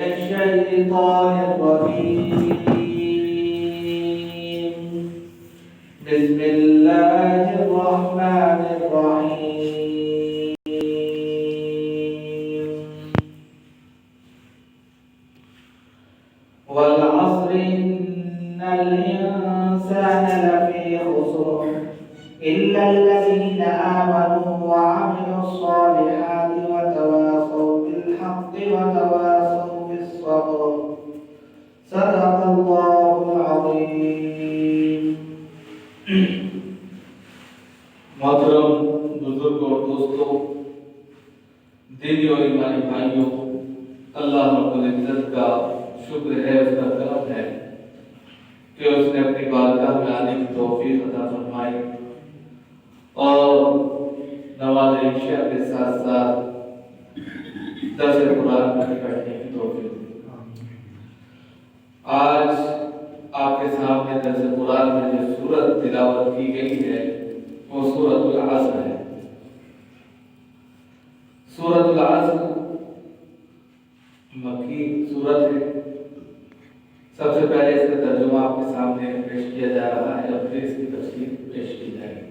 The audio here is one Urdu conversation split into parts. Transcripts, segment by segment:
الشيطان الرجيم بسم الله الرحمن الرحيم والعصر إن الإنسان لفي خسر إلا الذين آمنوا وعملوا الصالحات وتواصوا بالحق وتواصوا بالصبر صدق الله العظيم. محترم بزرگوں اور دوستوں، دینی اور ایمانی بھائیوں، اللہ رب العزت کا شکر ہے، اس کا کرم ہے کہ اس نے اپنی بارگاہ میں آنے کی توفیق عطا فرمائی اور نماز عشاء کے ساتھ ساتھ درس قرآن میں بیٹھنے کی توفیق دی۔ آج آپ کے سامنے درس قرآن میں جو سورت تلاوت کی گئی ہے وہ سورۃ العصر ہے۔ سورۃ العصر مکی سورت ہے۔ سب سے پہلے اس کا ترجمہ آپ کے سامنے پیش کیا جا رہا ہے اور پھر اس کی تفسیر پیش کی جائے گی۔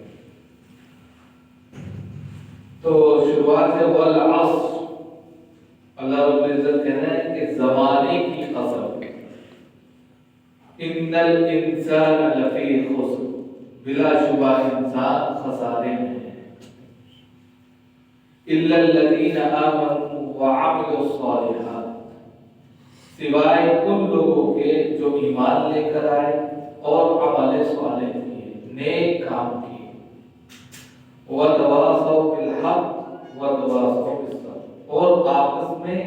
تو شروعات ہے والعصر، اللہ رب العزت کہہ رہے ہیں کہ زمانے کی قسم، ان الانسان لفی خسر، بلا شبہ انسان خسارے میں ہے، الا الذین آمنوا وعملوا الصالحات، سوائے ان لوگوں کے جو ایمان لے کر آئے اور عمل صالح کیے، نیک کام کیے، وتواصوا بالحق وتواصوا بالصبر، اور آپس میں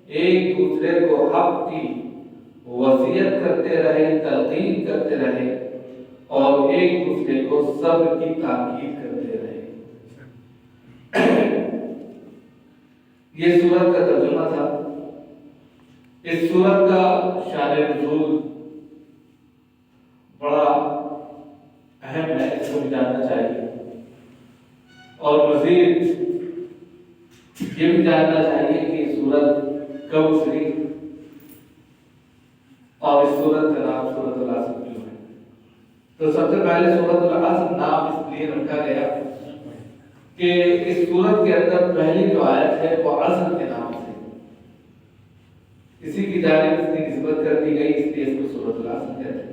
ایک دوسرے کو حق کی وصیت کرتے رہے، تلقین کرتے رہے اور ایک دوسرے کو صبر کی تاکید کرتے رہے۔ یہ سورت کا ترجمہ تھا۔ اس سورت کا شان نزول بڑا اہم ہے، اس کو بھی جاننا چاہیے، اور مزید یہ بھی جاننا چاہیے کہ سورت کب اتری اور اس سورت کا نام سورۃ العصر کیوں ہے۔ تو سب سے پہلے سورۃ العصر نام اس لیے رکھا گیا کہ اس سورت کے اندر پہلی جو آیت ہے وہ عصر کے نام سے اسی کی جانب اس کی نسبت کر دی گئی، اس لیے اس کو سورۃ العصر کہتے ہیں۔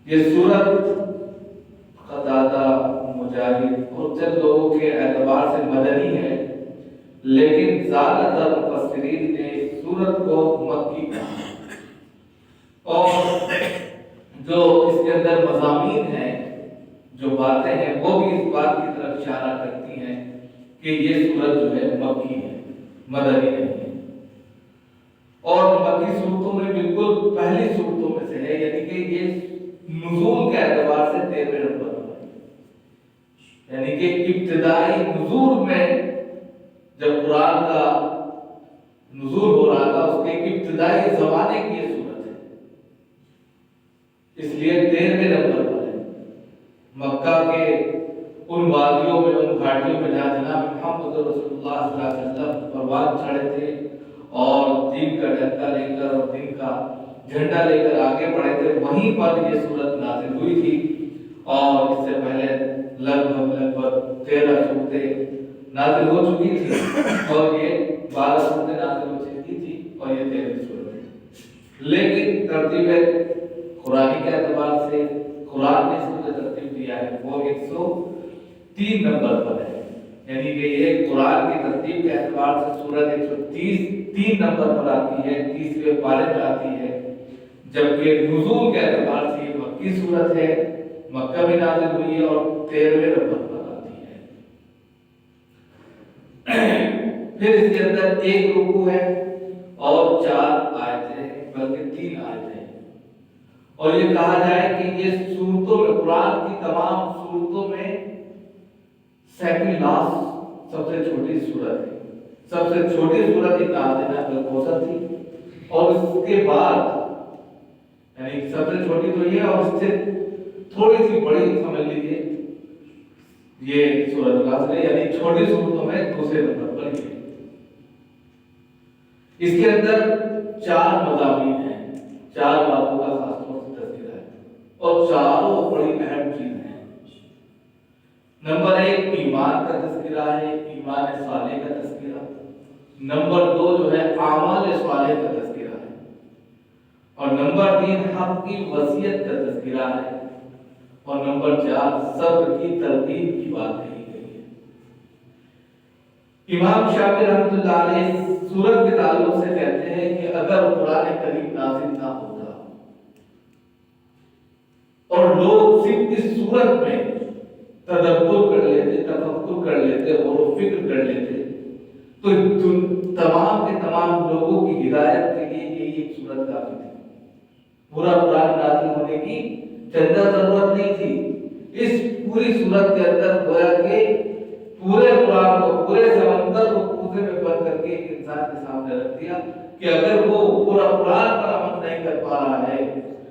یہ سورت قتادہ، مجاہد اور چند لوگوں کے اعتبار سے مدنی ہے، لیکن زیادہ تر مفسرین نے اس سورت کو مکی کہا، اور جو اس کے اندر مضامین ہیں، جو باتیں ہیں، وہ بھی اس بات کی طرف اشارہ کرتی ہیں کہ یہ سورت جو ہے مکی ہے، مدنی نہیں ہے، اور مکی صورتوں میں بالکل پہلی صورتوں میں سے ہے، یعنی کہ یہ نزول کے اعتبار سے 13ویں نمبر پر ہے، یعنی کہ ابتدائی نزول میں جب قرآن کا نزول ہو رہا تھا اس کے ابتدائی زمانے کی یہ صورت ہے، اس لیے 13ویں نمبر پر ہے۔ مکہ کے ان وادیوں میں، ان گھاٹیوں میں جہاں جناب محمد رسول اللہ صلی اللہ علیہ وسلم پروان چڑھے تھے اور دین کا ڈنڈا لے کر اور دین کا جھنڈا لے کر آگے بڑھے تھے، وہیں پر یہ سورت نازل ہوئی تھی، اور اس سے پہلے لگ بھگ 13 صورتیں نازل ہو چکی تھی، اور یہ 12 صورتیں نازل ہو چکی تھی، اور یہ 13ویں صورت ہے۔ لیکن ترتیب قرآنی کے اعتبار سے قرآن نے اس کو جو ترتیب دیا ہے وہ 103 نمبر پر ہے، یعنی کہ یہ قرآن کی ترتیب کے اعتبار سے سورت 133 نمبر پر آتی ہے، 30ویں پارے میں آتی ہے، جبکہ نزول کے اعتبار سے یہ مکی صورت ہے، مکہ میں نازل ہوئی ہے اور 13ویں نمبر پر آتی ہے۔ پھر اس کے اندر ایک رکوع ہے اور 4 آیتیں ہیں، بلکہ 3 آیتیں ہیں، اور یہ کہا جائے کہ یہ صورتوں میں، قرآن کی تمام صورتوں میں سیکنڈ لاسٹ سب سے چھوٹی صورت ہے۔ سب سے چھوٹی صورت الکوثر تھی، اور اس کے بعد یعنی سب سے چھوٹی تو یہ ہے، اور اس سے تھوڑی سی بڑی سمجھ لیجیے یہ سورۃ العصر ہے، یعنی چھوٹی صورتوں میں دوسرے نمبر پر یہ۔ اس کے اندر 4 مضامین ہیں، 4 باتوں کا خاص طور سے تذکرہ ہے اور چاروں بڑی اہم چیز ہیں۔ نمبر 1 ایمان کا تذکرہ ہے، ایمان صالح کا تذکرہ۔ نمبر 2 جو ہے اعمال صالح کا تذکرہ ہے، اور نمبر 3 حق کی وصیت کا تذکرہ ہے، اور نمبر 4 صبر کی تلقین کی بات کہی گئی ہے۔ امام شافعی رحمۃ اللہ علیہ سورت کے تعلق سے کہتے ہیں کہ اگر قرآن کریم نازل نہ ہوتا اور لوگ صرف اس سورت میں تدبر کر لیتے، تفکر کر لیتے، غور و فکر کر لیتے، تو تمام کے تمام لوگوں کی ہدایت کے لیے یہی ایک سورت کافی تھی۔ پورا قرآن نازل ہونے کی چندہ ضرورت نہیں تھی۔ اس پوری سورت کے اندر گویا کہ پورے قرآن کو، پورے سمندر کو کوزے میں بند کر کے ایک انسان کے سامنے رکھ دیا کہ اگر وہ پورا قرآن پر عمل نہیں کر پا رہا ہے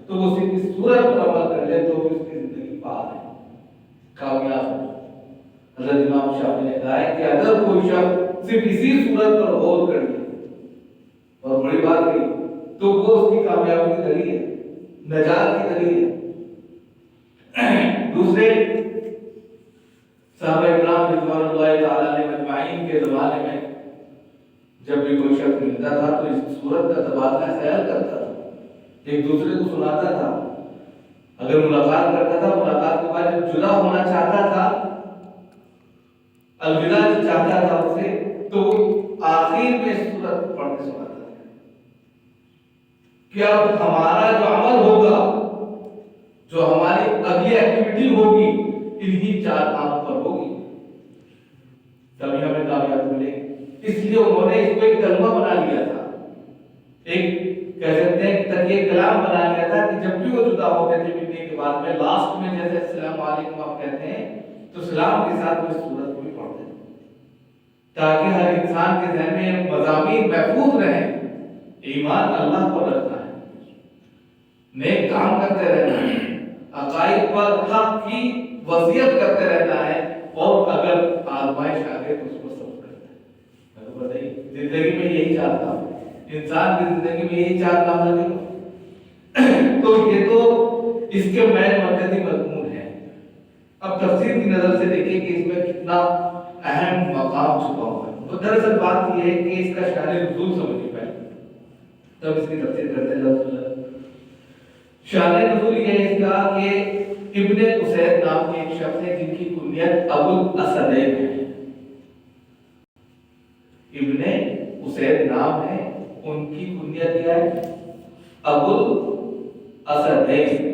تو وہ صرف اس سورت پر عمل کر لے تو اس کی زندگی پار ہے، کامیاب ہے۔ حضرت امام شافعی نے کہا ہے کہ اگر کوئی شخص صرف اسی سورت پر غور کر لے اور بڑی بات کہی تو وہ اس کی کامیابی کی دلیل ہے، نجات کی دلیل ہے۔ دوسرے صحابہ کرام رضوان اللہ تعالی علیہم اجمعین کے زمانے میں جب بھی کوئی شخص ملتا تھا تو اس سورت کا تبادلہ خیال کرتا تھا، ایک دوسرے کو سناتا تھا۔ اگر ملاقات کرتا تھا، ملاقات کے بعد جب جدا ہونا چاہتا تھا، الوداع چاہتا تھا اسے، تو آخر میں سورت پڑھ کے سناتا تھا کہ اب ہمارا جو عمل ہوگا، جو ہماری اگلی ایکٹیویٹی ہوگی، انہی 4 کاموں پر ہوگی، تبھی ہمیں کامیابی ملے گی۔ اس لیے انہوں نے اس کو ایک کلمہ بنا لیا تھا، ایک کہہ سکتے ہیں کہ تقیہ کلام بنا لیا تھا کہ جب بھی وہ جدا ہوتے تھے ملنے کے بعد میں لاسٹ میں جیسے السلام علیکم آپ کہتے ہیں تو سلام کے ساتھ وہ اس سورت کو بھی پڑھتے ہیں تاکہ ہر انسان کے ذہن میں مضامین محفوظ رہیں۔ ایمان اللہ کو رکھنا ہے، نیک کام کرتے رہنا ہے، عقائد پر حق کی وصیت کرتے رہنا ہے، اور اگر آزمائش آ گئے تو اس کو صبر کرنا ہے۔ بتائیے زندگی میں یہی 4 کام ہے، انسان کی زندگی میں یہی 4 کام لگے گا۔ تو یہ تو اس کے مین مرکزی مضمون ہے۔ اب تفسیر کی نظر سے دیکھیں کہ اس میں کتنا اہم مقام چھپا ہوا ہے۔ تو دراصل بات یہ ہے کہ اس کا شان نزول سمجھیے پہلے، تب اس کی تفسیر کرتے ہیں۔ شان نزول یہ ہے اس کا کہ ابن اسید نام کے ایک شخص ہے جن کی کنیت ابو الاسدین ہے۔ ابن اسید نام ہے، ان کی کنیت کیا ہے؟ ابو الاسدین۔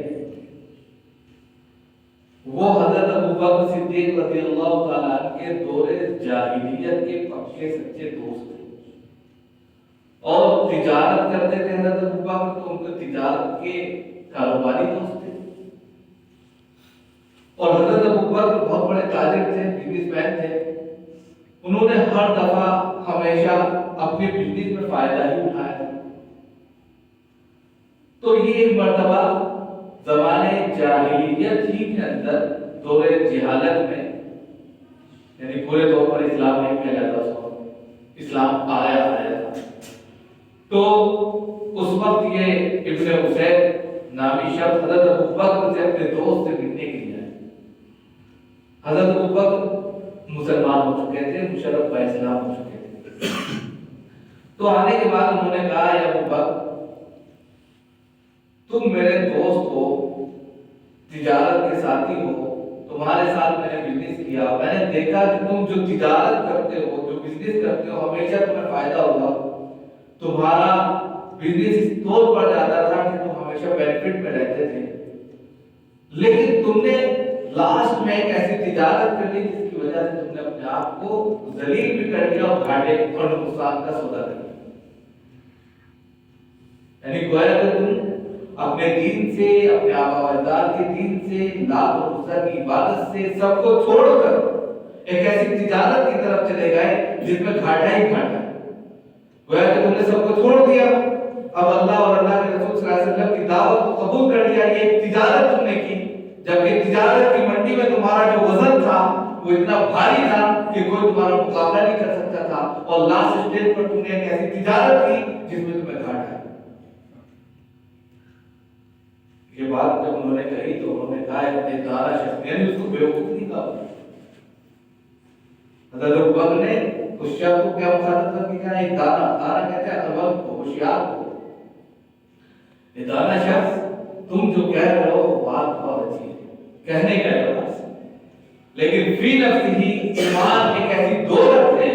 وہ حضرت ابوبکر صدیق رضی اللہ تعالیٰ عنہ کے دور جاہلیت کے پکے سچے دوست تھے اور تجارت کرتے تھے حضرت ابوبکر، تو ان کے تجارت کے کاروباری دوست تھے، اور حضرت ابوبکر بہت بڑے تاجر تھے، بزنس مین تھے۔ انہوں نے ہر دفعہ ہمیشہ اپنے بزنس میں فائدہ ہی اٹھایا تھا۔ تو یہ ایک مرتبہ زمانے جاہلیت ہی کے اندر دور جہالت میں، یعنی پورے طور پر اسلام نہیں پھیلا تھا اس وقت، اسلام آیا تھا، تو اس وقت یہ ابن اسید نامی شخص حضرت ابوبکر سے اپنے دوست سے ملنے کے لیے آئے۔ حضرت ابوبکر مسلمان ہو چکے تھے، مشرف با اسلام ہو چکے تھے۔ تو آنے کے بعد انہوں نے کہا یا ابوبکر تم میرے دوست ہو، تجارت کے ساتھی ہو، تمہارے ساتھ میں نے بزنس کیا، میں نے دیکھا کہ تم جو تجارت کرتے ہو، جو بزنس کرتے ہو، ہمیشہ تمہیں فائدہ ہوگا، تمہارا بزنس اس طور پر جاتا تھا کہ تم ہمیشہ بینیفٹ میں رہتے تھے، لیکن تم نے لاسٹ میں ایک ایسی تجارت کر لی جس کی وجہ سے تم نے اپنے آپ کو ذلیل بھی کر دیا اور گھاٹے اور نقصان کا سودا کر دیا۔ یعنی گویا کہ تم اپنے دین سے، اپنے آبا و اجداد کے دین سے، لات اور عزا کی عبادت سے سب کو چھوڑ کر ایک ایسی تجارت کی طرف چلے گئے جس میں گھاٹا ہی گھاٹا ہے۔ گویا کہ تم نے سب کو چھوڑ دیا، اب اللہ اور اللہ کے رسول صلی اللہ علیہ وسلم کی دعوت کو قبول کر لیا، یہ ایک تجارت تم نے کی، جبکہ تجارت کی منڈی میں تمہارا جو وزن تھا وہ اتنا بھاری تھا کہ کوئی تمہارا مقابلہ نہیں کر سکتا تھا، اور لاسٹ اسٹیج پر تم نے ایک ایسی تجارت کی یہ بات جب انہوں نے کہی تو انہوں نے کہا ہے دانا شخص، یعنی اس کو بیوقوف نہیں کہا. حضرت ابوبکر نے اس شخص کو کیا مخاطب کر کے کہا ایک دانا کہتے ہیں عقل کو، ہوشیار کو. یہ دانا شخص تم جو کہہ رہے ہو بات بہت اچھی ہے، کہنے کا اعتبار سے، لیکن فی نفس ہی ایمان ایک ایسی دولت ہے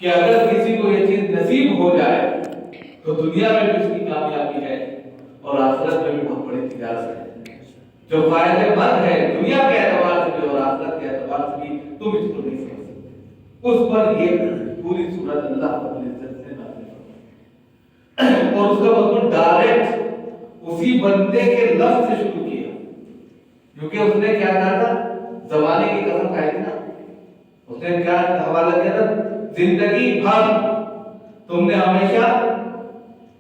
کہ اگر کسی کو یہ چیز نصیب ہو جائے تو دنیا میں بھی اس کی کامیابی ہے اور آخرت میں بھی بہت بڑی تجارت ہے جو فائدے مند ہے دنیا کے اعتبار سے بھی اور آخرت کے اعتبار سے بھی. تم اس کو نہیں سمجھ سکتے. اس پر یہ پوری صورت اللہ رب العزت نے نازل فرمائی اور اس کا مضمون ڈائریکٹ اسی بندے کے لفظ سے شروع کیا، کیونکہ اس نے کیا کہا تھا؟ زمانے کی قسم کھائی تھی نا. اس نے کیا حوالہ دیا تھا؟ زندگی بھر تم نے ہمیشہ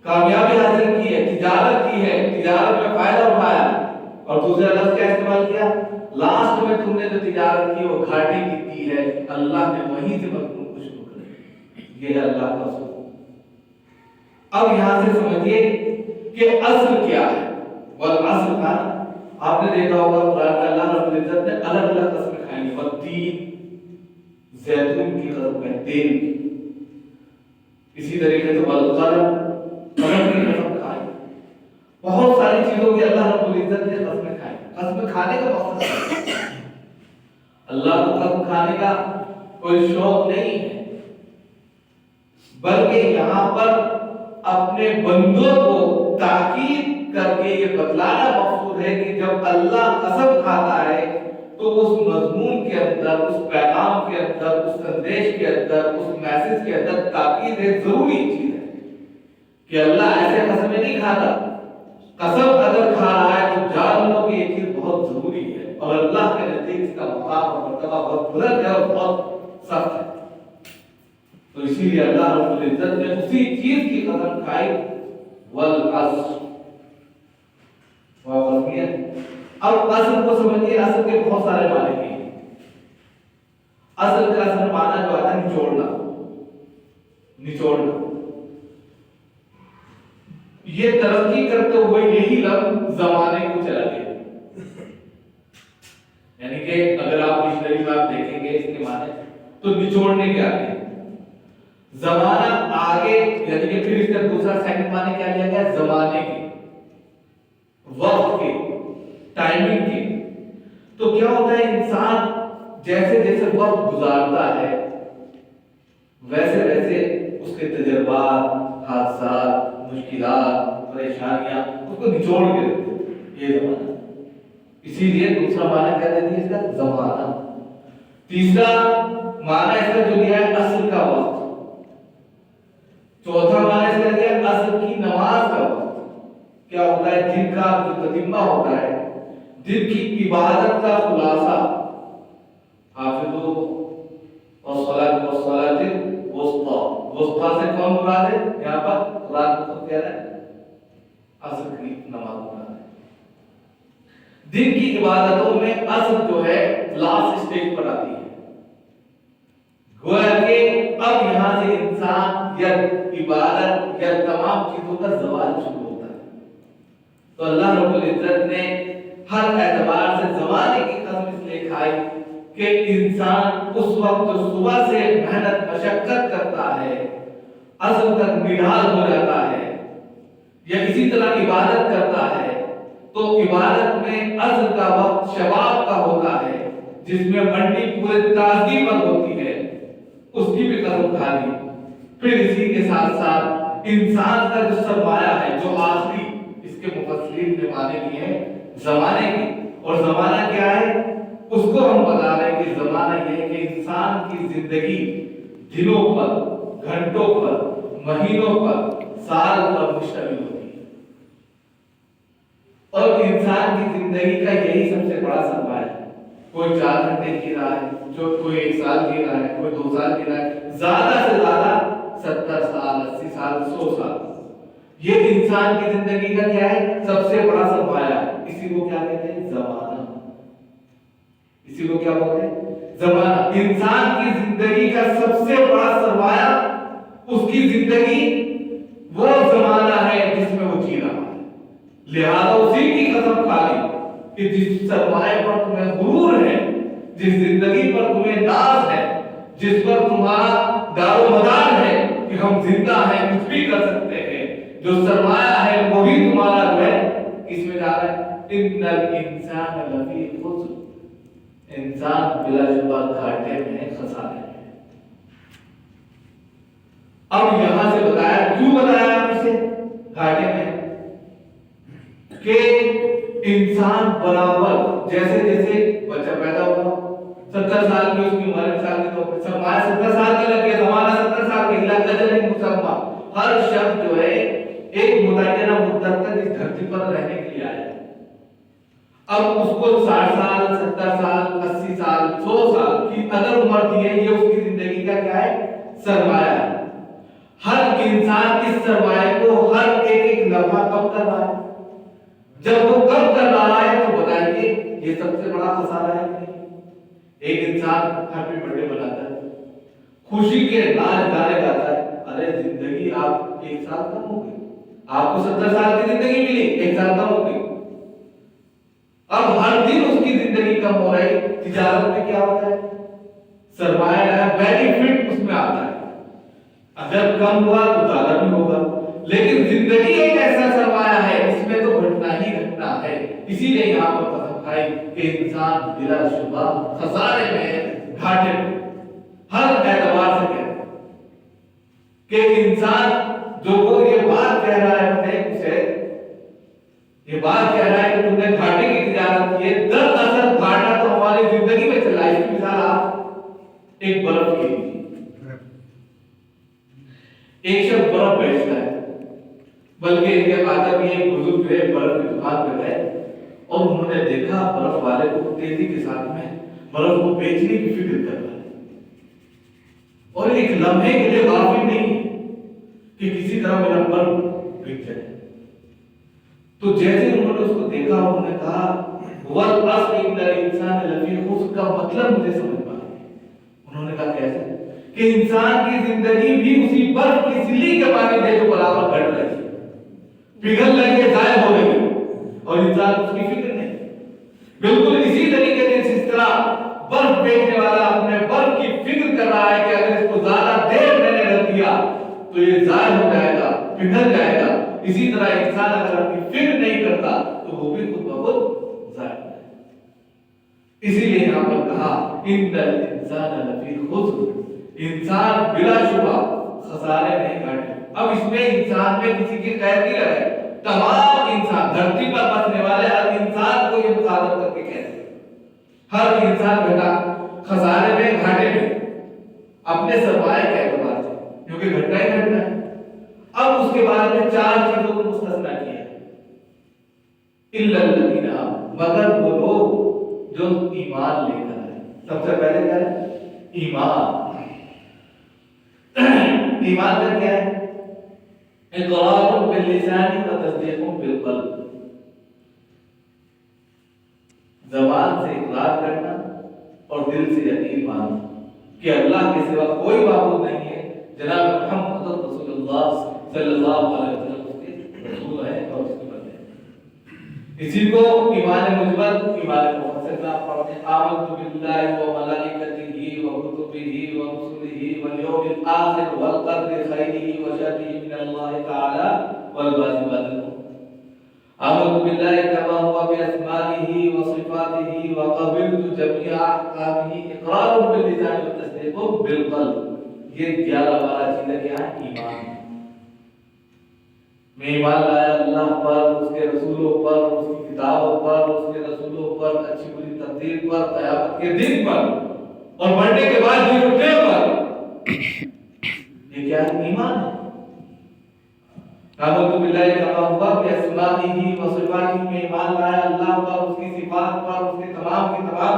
کامیابی حاصل کی ہے، تجارت کی ہے، تجارت میں فائدہ اٹھایا. اور دوسرا لفظ کیا استعمال کیا؟ لاسٹ میں تم نے جو تجارت کی وہ گھاٹے کی ہے، اللہ نے وہیں سے مضمون کو شروع کر. یہ ہے اللہ کا اصول. اب یہاں سے سمجھیے کہ اصل کیا ہے. والعصر کا آپ نے دیکھا ہوگا قرآن میں اللہ رب العزت نے الگ الگ قسمیں کھائی ہیں. والتین، زیتون کی قسم ہے، تیل کی. اسی طریقے سے والقلم، قلم کی قسم کھائی. بہت ساری چیزوں کی اللہ رب العزت نے قسمیں کھائی. قسم کھانے کا مقصد ہے اللہ کو قسم کھانے کا کوئی شوق نہیں ہے، بلکہ یہاں پر اپنے بندوں کو تاکید کر کے یہ بتلانا مقصود ہے کہ جب اللہ قسم کھاتا ہے تو اس مضمون کے اندر، اس پیغام کے اندر، اس سندیش کے اندر، اس میسج کے اندر تاکید ایک ضروری چیز ہے کہ اللہ ایسے قسمیں نہیں کھاتا. قسم اگر کھا رہا ہے تو جان لو کہ یہ چیز بہت ضروری ہے اور اللہ کے نزدیک اس کا مقام اور مرتبہ بہت بلند ہے اور بہت سخت ہے. تو اسی لیے اللہ رب العزت نے اسی چیز کی قسم کھائی، والعصر. اب اصل کو سمجھیے. اصل کے بہت سارے معنی ہیں. اصل کا اصل معنی جو آتا ہے نچوڑنا. یہ ترقی کرتے ہوئے یہی لفظ زمانے کو چلا گیا. یعنی کہ اگر آپ ڈکشنری میں آپ دیکھیں گے اس کے معنی تو نچوڑنے کے آگے زمانہ آگے، یعنی کہ پھر اس کا دوسرا سیکنڈ معنی کیا لیا گیا؟ زمانے کے، وقت کے، ٹائمنگ کے. تو کیا ہوتا ہے انسان جیسے جیسے وقت گزارتا ہے ویسے ویسے اس کے تجربات، حادثات، مشکلات، پریشانیاں اس کو نچوڑ کے رکھتے ہیں. یہ زمانہ. اسی لیے دوسرا معنی کیا دیتی ہے اس کا؟ زمانہ. تیسرا معنی اس کا جو لیا ہے عصر کا وقت. چوتھا معنی اس کا لیا ہے عصر کی نماز کا وقت. کیا ہوتا ہے؟ دن کا جو تتمہ ہوتا ہے، دن کی عبادت کا خلاصہ. حافظو والصلاۃ والصلاۃ الوسطی. وسطی سے کون مراد ہے؟ یہاں پر قرآن کو خود کہہ رہا ہے عصر کی نماز مراد ہے. دن کی عبادتوں میں عصر جو ہے لاسٹ سٹیج پر آتی ہے. گویا کہ اب یہاں سے انسان یا عبادت یا تمام چیزوں کا زوال شروع ہوتا ہے. تو اللہ رب العزت نے ہر اعتبار سے زمانے کی قسم اس لیے کھائی کہ انسان اس وقت جو صبح سے محنت مشقت کرتا ہے عصر تک نڈھال ہو جاتا ہے یا اسی طرح عبادت کرتا ہے تو عبادت میں عصر کا وقت شباب کا ہوتا ہے جس میں منڈی پورے تازگی پر ہوتی ہے، اس کی بھی قسم کھا لی. پھر اسی کے ساتھ ساتھ انسان کا جو سرمایہ ہے جو آخری، اس کے مفسرین نے معنی لیے ہیں زمانے کی. اور زمانہ کیا ہے اس کو ہم بتا رہے ہیں کہ زمانہ یہ ہے کہ انسان کی زندگی دنوں پر، گھنٹوں پر، مہینوں پر، سال پر مشتمل ہوتی ہے. اور انسان کی زندگی کا یہی سب سے بڑا سرمایہ ہے. کوئی 4 گھنٹے جی رہا ہے، جو کوئی 1 سال جی رہا ہے، کوئی 2 سال جی رہا ہے، زیادہ سے زیادہ 70 سال، 80 سال، 100 سال. یہ انسان کی زندگی کا کیا ہے؟ سب سے بڑا سرمایہ ہے. اسی کو کیا کہتے ہیں؟ زمانہ. اسی کو کیا بولتے ہیں؟ زمانہ. انسان کی زندگی کا سب سے بڑا سرمایہ اس کی زندگی وہ زمانہ ہے جس میں وہ جی رہا ہے. لہذا اسی کی قسم کھا لی کہ جس سرمایہ پر تمہیں غرور ہے، جس زندگی پر تمہیں ناز ہے، جس پر تمہارا دار و مدار ہے کہ ہم زندہ ہیں، کچھ بھی کر سکتے ہیں، جو سرمایہ ہے وہی تمہارا جو ہے اس میں جا رہا ہے۔ ان الانسان لفی خسر، انسان بلا شبہ گھاٹے میں، خسارے میں۔ اب یہاں سے بتایا، کیوں بتایا آپ اسے گھاٹے میں؟ کہ انسان برابر جیسے جیسے بچہ پیدا ہوا، 70 سال کی اس کی عمر، مثال کے طور پر سرمایہ 70 سال کا لگ گیا، زمانہ 70 سال کا، الا اجل مسمى، ہر شخص جو ہے ایک متعینہ مدت تک اس دھرتی پر رہنے کے لیے آیا ہے۔ اب اس کو 60 سال، 70 سال، 80 سال، 100 سال کی اگر عمر دی ہے، یہ اس کی زندگی کا کیا ہے؟ سرمایہ ہے۔ ہر انسان اس سرمایہ کو ہر ایک لمحہ کم کر رہا ہے۔ جب وہ کم کر رہا ہے تو بتائیے یہ سب سے بڑا خسارہ ہے کہ نہیں؟ ایک انسان ہیپی برتھ ڈے مناتا ہے، خوشی کے ناچ گانے گاتا ہے، ارے زندگی آپ 1 سال کم ہو گئی، آپ کو 70 سال کی زندگی ملی، 1 سال کم ہو گئی۔ اب ہر دن اس کی زندگی کم ہو رہی۔ تجارت میں کیا ہوتا ہے؟ سرمایہ ہے، بینیفٹ اس میں آتا ہے، اگر کم ہوا تو زیادہ بھی ہوگا، لیکن زندگی ایک ایسا سرمایہ ہے، اس میں تو گھٹنا ہی گھٹنا ہے۔ اسی لیے یہاں پر قسم کھائی کہ انسان بلا شبہ خسارے میں، گھاٹے میں، ہر اعتبار سے کہتے ہیں کہ انسان جو وہ یہ بات کہہ رہا ہے اپنے اسے، یہ بات کہہ رہا ہے کہ تم نے گھاٹے کی تجارت کی ہے، دراصل گھاٹا تو ہماری زندگی میں چل رہا ہے۔ اس کی مثال آپ ایک برف کی لیجیے، ایک شخص برف بیچتا ہے، بلکہ یہ آتا بھی ایک بزرگ جو ہے برف کی دکان پہ گئے اور انہوں نے دیکھا برف والے کو تیزی کے ساتھ میں برف کو بیچنے کی فکر کر رہا ہے، اور ایک لمحے کے لیے غافل نہیں کہ کسی طرح میرا برف بک جائے۔ تو جیسے انہوں نے اس کو دیکھا، انہوں نے کہا والعصر ان الانسان لفی خسر، کا مطلب مجھے سمجھ پا رہا ہے۔ انہوں نے کہا کیسے؟ کہ انسان کی زندگی بھی اسی برف کی سلی کے مانند ہے جو برابر گھٹ رہی ہے، پگھل رہی ہے، ضائع ہو رہی ہے، اور انسان اس کی فکر نہیں۔ بالکل اسی طریقے سے جس طرح برف بیچنے والا اپنے برف کی فکر کر رہا ہے کہ اگر اس کو زیادہ دیر میں نے رکھ دیا تو یہ ضائع ہو جائے گا، پگھل جائے گا، اسی طرح انسان اگر اپنی فکر نہیں کرتا تو وہ بھی خود بخود ضائع ہو جائے گا۔ اسی لیے یہاں پر کہا ان الانسان لفی خسر، انسان بلا شبہ خسارے میں گھاٹے۔ اب اس میں انسان میں کسی کی قید نہیں لگائے، تمام انسان، دھرتی پر بسنے والے ہر انسان کو یہ مخاطب کر کے کہتے ہیں، ہر انسان بیٹا خسارے میں، گھاٹے میں، اپنے سرمایہ کے اعتبار سے، کیونکہ گھٹنا ہی گھٹنا ہے۔ اب اس کے بعد میں 4 چیزوں کو مستثنا کیا ہے، الا الذین آمنوا، مگر وہ لوگ جو ایمان لے کر آئے۔ سب سے پہلے کیا ہے؟ ایمان۔ ایمان کا کیا ہے؟ اقرار باللسان و تصدیق بالقلب، زبان سے اقرار کرنا اور دل سے یقین ماننا کہ اللہ کے سوا کوئی معبود نہیں ہے، جناب محمد رسول اللہ صلی اللہ علیہ وسلم اس کے رسول ہیں اور اس کے بندے ہیں۔ اسی کو ایمان مجمل، ایمان مفصل نام پڑھتے ہیں۔ آمنت باللہ و ملائکتہ و کتبہ و رسلہ والیوم الآخر والقدر خیرہ و شرہ من اللہ تعالی والواجبات الامور۔ آمنت باللہ کما ہوا باسمائہ و صفاتہ و قبلت جمیع احکامہ، اقرار باللسان و تصدیق بالقلب۔ یہ 11 چیزیں کیا ہیں؟ ایمان۔ میں ایمان لایا اللہ پر، اس کے رسولوں پر، اس کی کتابوں پر، اس کے رسولوں پر، اچھی بری تقدیر پر، قیامت کے دن پر، اور مرنے کے بعد جی اٹھنے پر۔ یہ کیا ہے؟ ایمان ہے۔ آمنت باللہ کما ہوا باسمائہ و صفاتہ، میں ایمان لایا اللہ پر، اس کی صفات پر، اس کے تمام کی تمام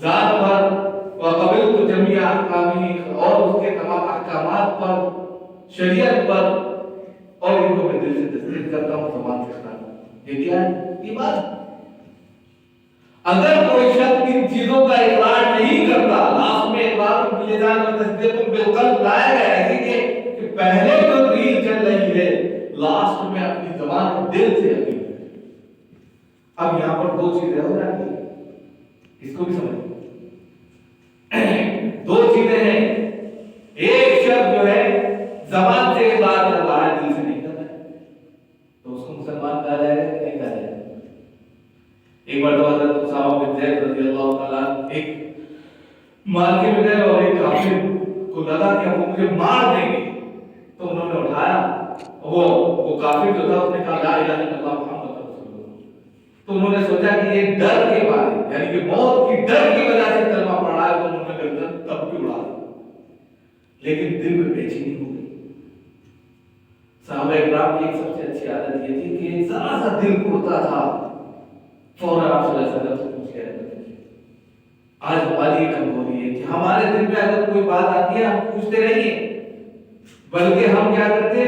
ذات پر، وقبلت جمیع احکامہ، اور اس کے تمام احکامات پر، شریعت پر، اور ان کو میں دل سے تصدیق کرتا ہوں، زبان سے اقرار کرتا ہوں۔ یہ کیا ہے؟ ایمان۔ اگر کوئی شخص ان چیزوں کا اقرار نہیں کرتا، لاسٹ میں اقرار باللسان و تصدیق بالقلب لایا گیا ہے کہ پہلے جو ریل چل رہی ہے، لاسٹ میں اپنی زبان اور دل سے یقین اب یہاں پر دو چیزیں ہو جاتی ہیں، اس کو بھی سمجھ، دو چیزیں ہیں، ایک شخص جو ہے زبان سے بات کر رہا ہے، دل سے نہیں کر رہا ہے، تو اس کو مسلمان کہا جائے گا کہ نہیں کہا جائے گا؟ ایک بار حضرت اسامہ بن زید رضی اللہ تعالیٰ ایک مارکے میں گئے اور ایک کافر کو لگا کہ وہ مجھے مار دیں گے، تو انہوں نے اٹھایا، وہ کافر جو تھا اس نے کہا لا الہ الا اللہ محمد رسول اللہ، تو انہوں نے سوچا کہ یہ ڈر کے بارے یعنی کہ موت کی ڈر کی وجہ سے کلمہ پڑھ رہا ہے، تو انہوں نے گردن تب بھی اڑا دی، لیکن دل میں بے چینی ہو گئی۔ صحابہ اکرام کی ایک سب سے اچھی عادت یہ تھی کہ ذرا سا دل اڑتا تھا فوراً آپ صلی اللہ علیہ وسلم سے پوچھ لیا کرتے تھے۔ آج ہماری یہ کمزوری ہے کہ ہمارے دل میں اگر کوئی بات آتی ہے ہم پوچھتے نہیں ہیں، بلکہ ہم کیا کرتے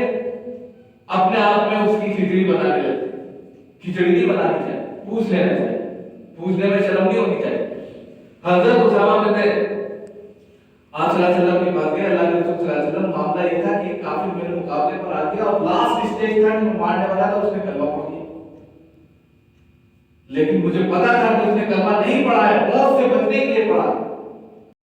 اپنے آپ میں اس کی کھچڑی بنانے لگتے۔ کھچڑی نہیں بنانی چاہیے، پوچھ لینا چاہیے، پوچھنے میں شرم نہیں ہونی چاہیے۔ حضرت اسامہ بن زید آپ صلی اللہ علیہ وسلم کی بات ہے، اللہ کے رسول صلی اللہ علیہ وسلم معاملہ یہ تھا کہ کافر میرے مقابلے پر آ گیا اور لاسٹ اسٹیج تھا کہ وہ مارنے والا تھا، اس نے کلمہ پڑھ دیا، لیکن مجھے پتا تھا کہ اس نے کلمہ نہیں پڑھا ہے، موت سے بچنے کے لیے پڑھا۔